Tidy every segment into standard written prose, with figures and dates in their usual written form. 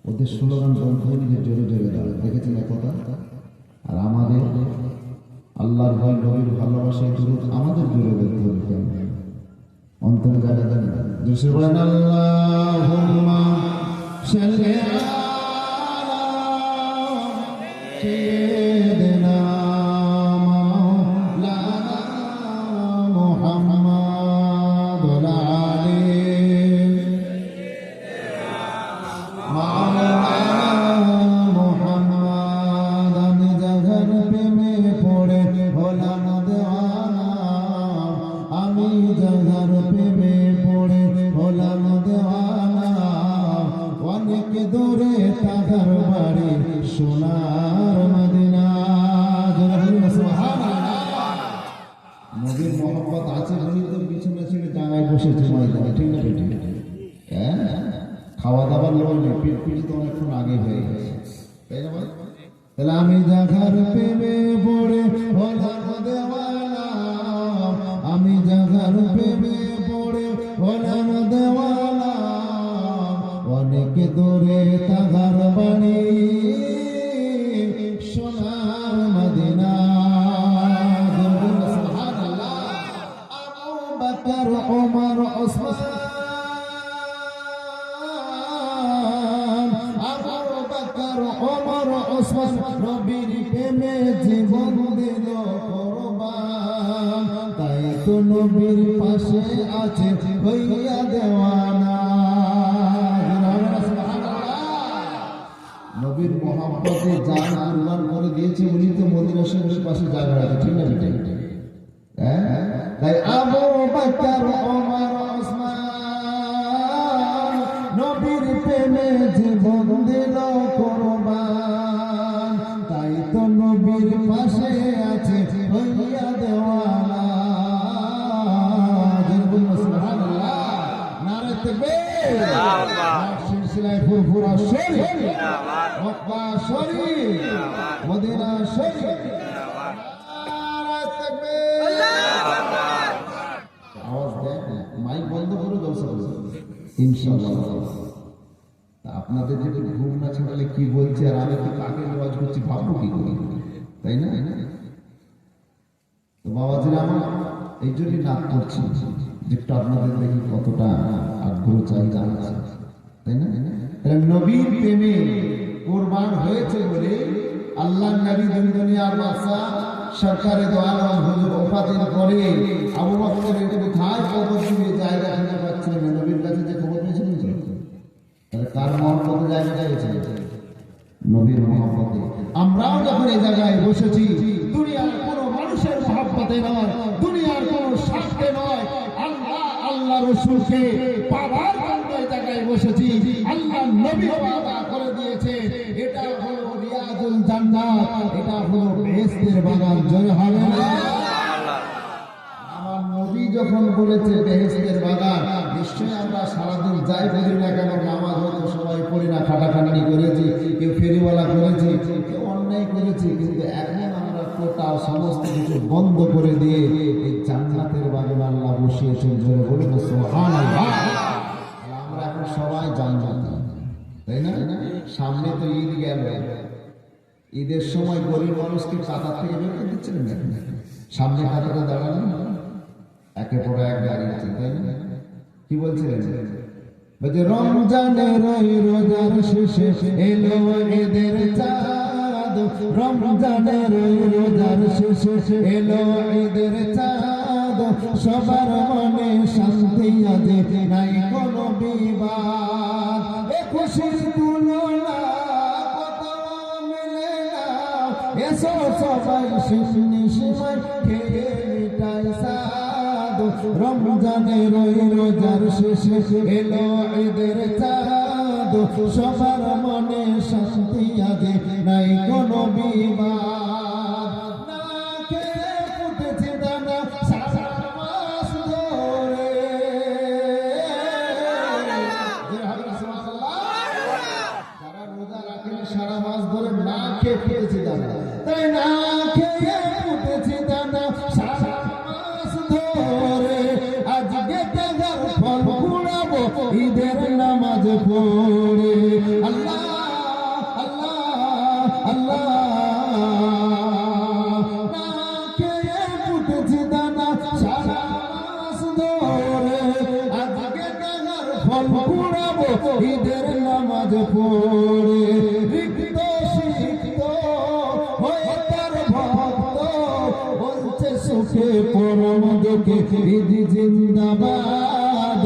ওদের স্লোগান বন্ধ নিজের জোরে জোরে দাঁড়ায়, দেখেছেন একথা। আর আমাদের আল্লাহর ভয় নবীর ভালোবাসায় দুরূদ আমাদের জোরে বলতে হবে কেন? অন্তরে জায়গা দেন না, জোরে বলেন আল্লাহুম্মা সাল্লি আলা সাইয়্যিদিনা মাওলানা মুহাম্মদ ওয়া আলি মাওলানা মুহাম্মদ। আমি জাগার প্রেমে পড়ে হলাম দেওয়ানা, আমি জাগার প্রেমে পড়ে হলাম দেওয়ানা। অনেক দূরে তাহার বাড়ি সোনার মদিনা। নবীর মোহাম্মত আছে বলেই তো পিছনে ছেড়ে ডাঙায় বসেছে ময়দানে, ঠিক না? ঠিক হ্যাঁ, খাওয়া দাওয়ার লোক নেই, পেট পিটি তো অনেকক্ষণ আগে হয়ে গেছে, তাই না? তাহলে আমি জাগার প্রেমে পড়ে হলাম দেওয়ানা, আমি জাগার প্রেমে পড়ে হলাম দেওয়ানা। অনেক দূরে তাহার বাড়ি সোনার মদিনা। সুবহানাল্লাহ। আবু বকর ওমর ওসমান, আবু বকর ওমর ওসমান নবীর প্রেমে জীবন দিল কুরবান। তাই তো নবীর পাশে আছে হইয়া দেওয়ানা। নবীর মোহাম্মতে জান কুরবান করে দিয়েছে উনি তো মদিনা শরীফের পাশে জায়গা আছে, ঠিক না? হ্যাঁ, তাই আবু বকর ওমর ওসমান নবীর প্রেমে জীবন দিল কুরবান। তাই তো নবীর পাশে আছে হইয়া দেওয়ানা। সুবহানাল্লাহ, নারে তাকবীর, সিলসিলায়ে ফুরফুরা শরীফ, মক্কা শরীফ, মদিনা শরীফ। নারে তাকবীর, আওয়াজ দেন, মাইক বন্ধ করে জলসা করুন ইনশাআল্লাহ। আপনাদের যদি ঘুম না ছাড়ালে কি বলছে আর আমি কি কাকে আওয়াজ করছি ভাববো কি করি, তাই না? তো বাবাজিরা আমার এই জন্য নাক করছি যেটা আপনাদের দেখি কতটা আগ্রহ চাই জানছে, তাই না? নবীর প্রেমে কুরবান হয়েছে বলে আল্লাহ নবী দুনিয়ার বাদশা সরকারে দো আলম হুজুর ওফাতের পরে আবু বকরের কোথায় কবর দিয়ে জায়গা খুঁজে পাচ্ছিলেন না, নবীর কাছে যে খবর পেয়েছিলেন, তাহলে কার মহব্বতে জায়গা পেয়েছে? নবীর মহব্বতে। আমরাও যখন এই জায়গায় বসেছি দুনিয়ার কোনো মানুষের মহব্বতে নয়, দুনিয়ার কোনো স্বার্থে নয়, আল্লাহ আল্লাহ রাসূলকে পাওয়ার জন্য এই জায়গায় বসেছি। আল্লাহ নবী ওয়াদা করে দিয়েছে, এটা হলো রিয়াজুল জান্নাত, এটা হলো বেহেশতের বাগান। জয় হবে না? আমার নবী যখন বলেছে বেহেশতের বাগান, নিশ্চয়ই আমরা সারাদিন যাই করি না কেন, নামাজ হয়তো সবাই পড়ি না, খাটাখাটনি করেছি, কেউ ফেরিওয়ালা করেছি, কেউ অন্যায় করেছি, কিন্তু এখন আমরা টোটাল সমস্ত কিছু বন্ধ করে দিয়ে এই জান্নাতের বাগান আল্লাহ বসিয়েছেন। জোরে বলুন সুবহানাল্লাহ। আমরা এখন সবাই জান্নাতি, তাই না? সামনে তো ঈদ গেল, ঈদের সময় গরিব মানুষকে কাতার থেকে বের করে দিচ্ছেন না, সামনে কাতারে দাঁড়ানো একে পর এক দাঁড়িয়েছে, তাই না? কি বলছিলেন? বলছে রমজানের রোজার শেষে এলো ঈদের চাঁদ, রমজানের রোজার শেষে এলো ঈদের চাঁদ। সবার মনে শান্তি আছে, নাই কোনো বিবাদ। এ খুশির তুলনা কত মেলে না, এসো সবাই শিশনি শিমাই খেয়ে মিটাই সাদ। রমজানের রোজার শেষে এলো ঈদের চাঁদ, সবার মনে শান্তি আছে, নাই কোনো বিবাদ। না খেয়ে ফুটেছে দানা সারা মাস ধরে, যারা রোজা রাখেন সারা মাস ধরে না খেয়ে ফুটেছে দানা, তাই না খেয়ে ফুটেছে দানা সারা মাস ধরে। আজকে দেখার ফল ঈদের নামাজ পড়ে আল্লাহ আল্লাহ আল্লাহ না খেয়ে ফুটেছে দানা সারা মাস ধরে আজকে টাকার ফল কুড়াবো ঈদের নামাজ পড়ে রিক্ত সিক্ত হয়ে তার ভক্ত বলছে সুখে পরম দুঃখে ঈদ জিন্দাবাদ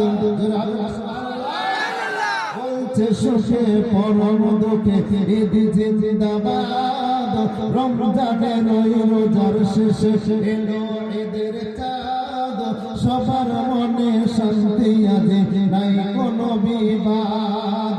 বলছে সুখে পরম দুঃখে ঈদ জিন্দাবাদ রমজানের ওই রোজার শেষে এলো ঈদের চাঁদ সবার মনে শান্তি আছে নাই কোনো বিবাদ